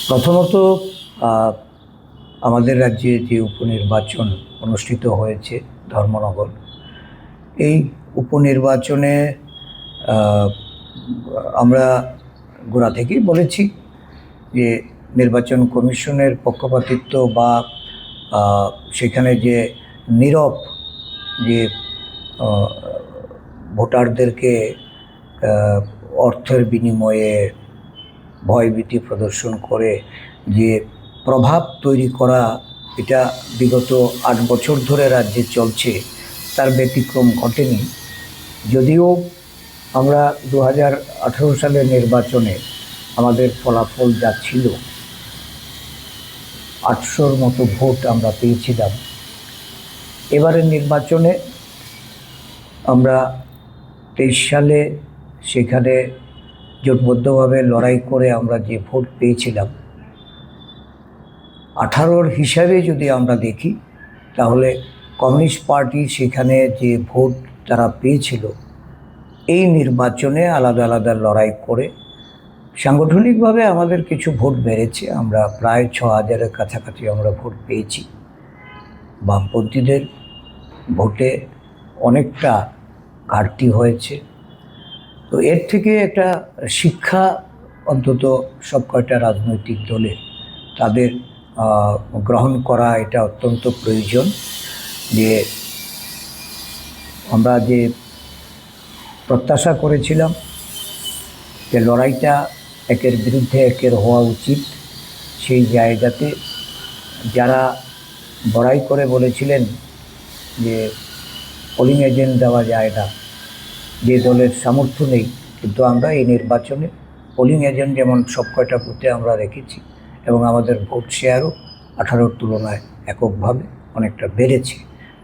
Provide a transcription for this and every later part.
প্রথমত আমাদের রাজ্যে যে উপনির্বাচন অনুষ্ঠিত হয়েছে ধর্মনগর, এই উপনির্বাচনে আমরা গোড়া থেকেই বলেছি যে নির্বাচন কমিশনের পক্ষপাতিত্ব বা সেখানে যে নীরব যে ভোটারদেরকে অর্থের বিনিময়ে ভয়ভীতি প্রদর্শন করে যে প্রভাব তৈরি করা, এটা বিগত 8 বছর ধরে রাজ্যে চলছে, তার ব্যতিক্রম ঘটেনি। যদিও আমরা 2018 সালের নির্বাচনে আমাদের ফলাফল যা ছিল, 800-র মতো ভোট আমরা পেয়েছিলাম। এবারের নির্বাচনে আমরা 23 সালে সেখানে জোটবদ্ধভাবে লড়াই করে আমরা যে ভোট পেয়েছিলাম, 18-র হিসাবে যদি আমরা দেখি তাহলে কমিউনিস্ট পার্টি সেখানে যে ভোট তারা পেয়েছিল, এই নির্বাচনে আলাদা আলাদা লড়াই করে সাংগঠনিকভাবে আমাদের কিছু ভোট বেড়েছে। আমরা প্রায় 6000-এর কাছাকাছি আমরা ভোট পেয়েছি। বামপন্থীদের ভোটে অনেকটা ঘাটতি হয়েছে। তো এর থেকে একটা শিক্ষা অন্তত সব কয়টা রাজনৈতিক দলে তাদের গ্রহণ করা এটা অত্যন্ত প্রয়োজন। যে আমরা যে প্রত্যাশা করেছিলাম যে লড়াইটা একের বিরুদ্ধে একের হওয়া উচিত, সেই জায়গাতে যারা বড়াই করে বলেছিলেন যে পোলিং এজেন্ট দেওয়া যায় না, যে দলের সামর্থ্য নেই, কিন্তু আমরা এই নির্বাচনে পোলিং এজেন্ট যেমন সব কয়টা বুথে আমরা রেখেছি এবং আমাদের ভোট শেয়ারও 18-র তুলনায় এককভাবে অনেকটা বেড়েছে।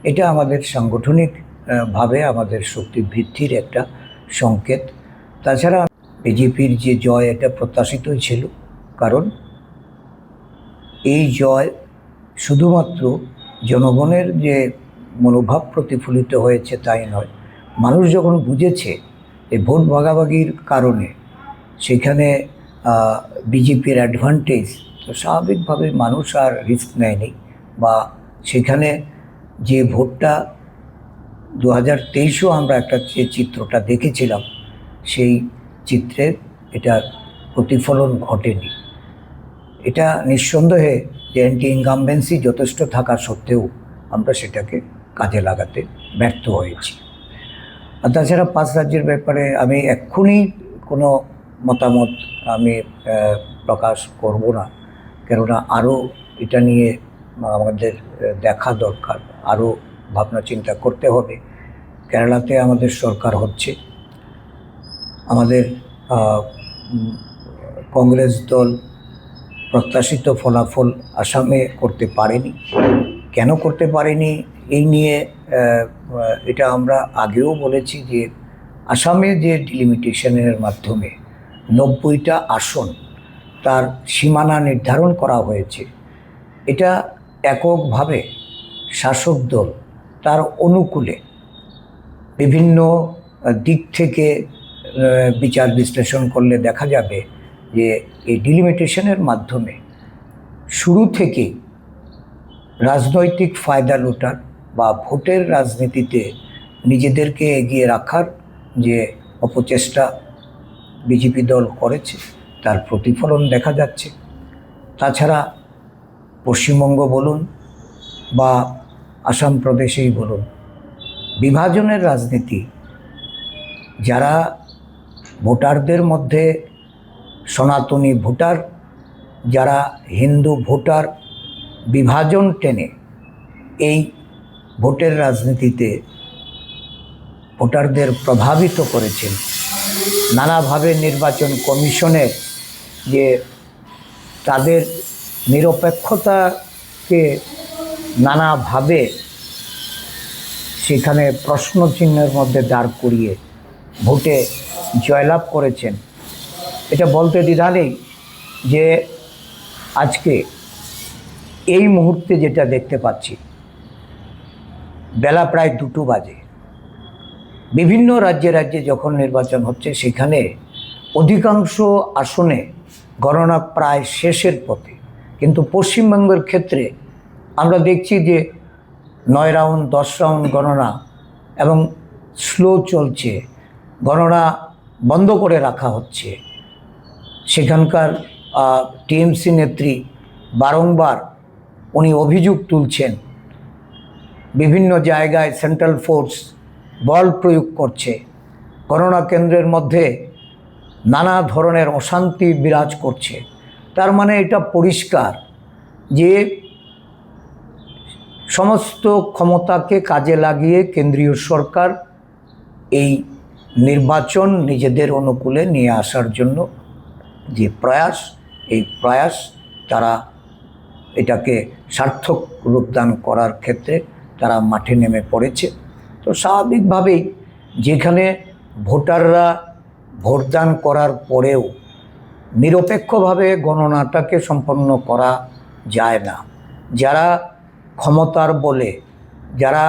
এটা আমাদের সাংগঠনিকভাবে আমাদের শক্তি বৃদ্ধির একটা সংকেত। তাছাড়া বিজেপির যে জয়, এটা প্রত্যাশিতই ছিল, কারণ এই জয় শুধুমাত্র জনগণের যে মনোভাব প্রতিফলিত হয়েছে তাই নয়, মানুষ যখন বুঝেছে এই ভোট ভাগাভাগির কারণে সেখানে বিজেপির অ্যাডভান্টেজ, তো স্বাভাবিকভাবে মানুষ আর রিস্ক নেয়নি। বা সেখানে যে ভোটটা 2023-ও আমরা একটা যে চিত্রটা দেখেছিলাম, সেই চিত্রের এটার প্রতিফলন ঘটেনি। এটা নিঃসন্দেহে যে অ্যান্টি ইনকামবেন্সি যথেষ্ট থাকা সত্ত্বেও আমরা সেটাকে কাজে লাগাতে ব্যর্থ হয়েছি। আর তাছাড়া 5 রাজ্যের ব্যাপারে আমি এক্ষুনি কোনো মতামত আমি প্রকাশ করব না, কেননা আরও এটা নিয়ে আমাদের দেখা দরকার, আরও ভাবনা চিন্তা করতে হবে। কেরালাতে আমাদের সরকার হচ্ছে, আমাদের কংগ্রেস দল প্রত্যাশিত ফলাফল আসামে করতে পারেনি। কেন করতে পারেনি এই নিয়ে এটা আমরা আগেও বলেছি যে আসামে যে ডিলিমিটেশনের মাধ্যমে 90টা আসন তার সীমানা নির্ধারণ করা হয়েছে, এটা এককভাবে শাসক দল তার অনুকূলে বিভিন্ন দিক থেকে বিচার বিশ্লেষণ করলে দেখা যাবে যে এই ডিলিমিটেশনের মাধ্যমে শুরু থেকেই রাজনৈতিক ফায়দা লুটার বা ভোটের রাজনীতিতে নিজেদেরকে এগিয়ে রাখার যে অপচেষ্টা বিজেপি দল করেছে, তার প্রতিফলন দেখা যাচ্ছে। তাছাড়া পশ্চিমবঙ্গ বলুন বা আসাম প্রদেশেই বলুন, বিভাজনের রাজনীতি, যারা ভোটারদের মধ্যে সনাতনী ভোটার, যারা হিন্দু ভোটার, বিভাজন টেনে এই ভোটের রাজনীতিতে ভোটারদের প্রভাবিত করেছেন। নানাভাবে নির্বাচন কমিশনের যে তাদের নিরপেক্ষতাকে নানাভাবে সেখানে প্রশ্নচিহ্নের মধ্যে দাঁড় করিয়ে ভোটে জয়লাভ করেছেন, এটা বলতে দ্বিধা নেই যে আজকে এই মুহূর্তে যেটা দেখতে পাচ্ছি, বেলা প্রায় 2টো বাজে, বিভিন্ন রাজ্যে রাজ্যে যখন নির্বাচন হচ্ছে সেখানে অধিকাংশ আসনে গণনা প্রায় শেষের পথে, কিন্তু পশ্চিমবঙ্গের ক্ষেত্রে আমরা দেখছি যে 9 রাউন্ড 10 রাউন্ড গণনা এবং স্লো চলছে, গণনা বন্ধ করে রাখা হচ্ছে। সেখানকার টিএমসি নেত্রী বারংবার উনি অভিযোগ তুলছেন, বিভিন্ন জায়গায় সেন্ট্রাল ফোর্স বল প্রয়োগ করছে, গণনা কেন্দ্রের মধ্যে নানা ধরনের অশান্তি বিরাজ করছে। তার মানে এটা পরিষ্কার যে সমস্ত ক্ষমতাকে কাজে লাগিয়ে কেন্দ্রীয় সরকার এই নির্বাচন নিজেদের অনুকূলে নিয়ে আসার জন্য যে প্রয়াস, এই প্রয়াস তারা এটাকে সার্থক রূপদান করার ক্ষেত্রে তারা মাঠে নেমে পড়েছে। তো স্বাভাবিকভাবেই যেখানে ভোটাররা ভোটদান করার পরেও নিরপেক্ষভাবে গণনাটাকে সম্পন্ন করা যায় না, যারা ক্ষমতার বলে, যারা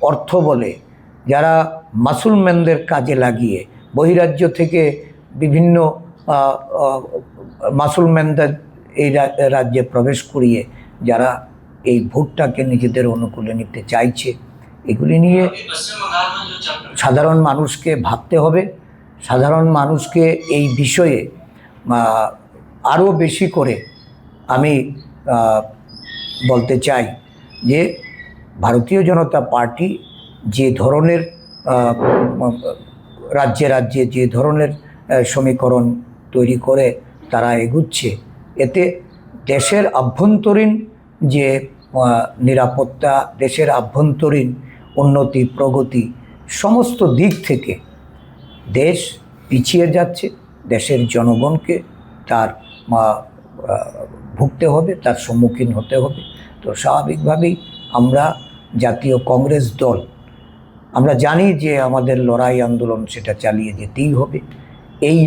অর্থ বলে, যারা মাসুলম্যানদের কাজে লাগিয়ে বহিরাজ্য থেকে বিভিন্ন মাসুলম্যানদের এই রাজ্যে প্রবেশ করিয়ে যারা এই ভোটটাকে নিজেদের অনুকূলে নিতে চাইছে, এগুলি নিয়ে সাধারণ মানুষকে ভাবতে হবে। সাধারণ মানুষকে এই বিষয়ে আরও বেশি করে আমি বলতে চাই যে ভারতীয় জনতা পার্টি যে ধরনের রাজ্যে রাজ্যে যে ধরনের সমীকরণ তৈরি করে তারা এগুচ্ছে, এতে দেশের আভ্যন্তরীণ যে নিরাপত্তা, দেশের আভ্যন্তরীণ উন্নতি প্রগতি সমস্ত দিক থেকে দেশ পিছিয়ে যাচ্ছে। দেশের জনগণকে তার ভুগতে হবে, তার সম্মুখীন হতে হবে। তো স্বাভাবিকভাবেই আমরা জাতীয় কংগ্রেস দল আমরা জানি যে আমাদের লড়াই আন্দোলন সেটা চালিয়ে যেতেই হবে। এই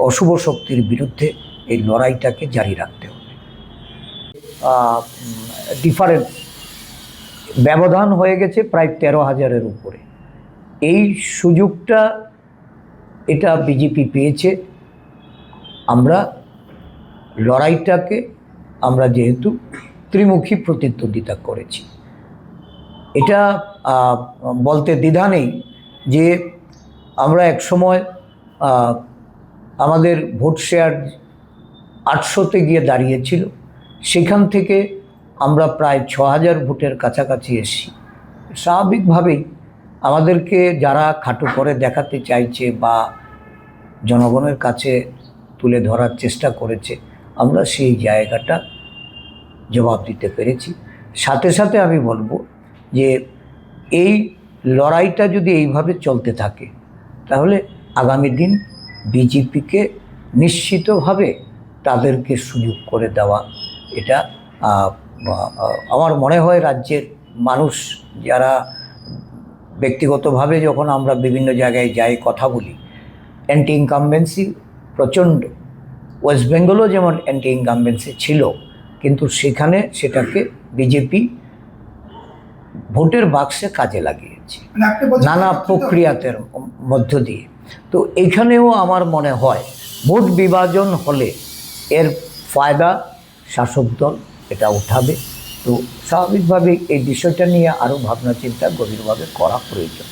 অশুভ শক্তির বিরুদ্ধে এই লড়াইটাকে জারি রাখতে হবে। ডিফারেন্স ব্যবধান হয়ে গেছে প্রায় 13,000-এর উপরে। এই সুযোগটা এটা বিজেপি পেয়েছে। আমরা লড়াইটাকে আমরা যেহেতু ত্রিমুখী প্রতিদ্বন্দ্বিতা করেছি, এটা বলতে দ্বিধা নেই যে আমরা এক সময় আমাদের ভোট শেয়ার 800-তে গিয়ে দাঁড়িয়েছিল, সেখান থেকে আমরা প্রায় 6,000 ভোটের কাছাকাছি এসেছি। স্বাভাবিকভাবেই আমাদেরকে যারা খাটো করে দেখাতে চাইছে বা জনগণের কাছে তুলে ধরার চেষ্টা করেছে, আমরা সেই জায়গাটা জবাব দিতে পেরেছি। সাথে সাথে আমি বলবো যে এই লড়াইটা যদি এইভাবে চলতে থাকে তাহলে আগামী দিন বিজেপিকে নিশ্চিতভাবে তাদেরকে সুযোগ করে দেওয়া, এটা আমার মনে হয় রাজ্যের মানুষ যারা ব্যক্তিগতভাবে যখন আমরা বিভিন্ন জায়গায় যাই কথা বলি, অ্যান্টি ইনকামবেন্সি প্রচণ্ড। ওয়েস্ট বেঙ্গলও যেমন অ্যান্টি ইনকামবেন্সি ছিল, কিন্তু সেখানে সেটাকে বিজেপি ভোটের বাক্সে কাজে লাগিয়েছে নানা প্রক্রিয়াতে মধ্য দিয়ে। তো এইখানেও আমার মনে হয় ভোট বিভাজন হলে এর ফায়দা শাসক দল এটা উঠাবে। তো স্বাভাবিকভাবে এই বিষয়টা নিয়ে আরও ভাবনা চিন্তা গভীরভাবে করা প্রয়োজন।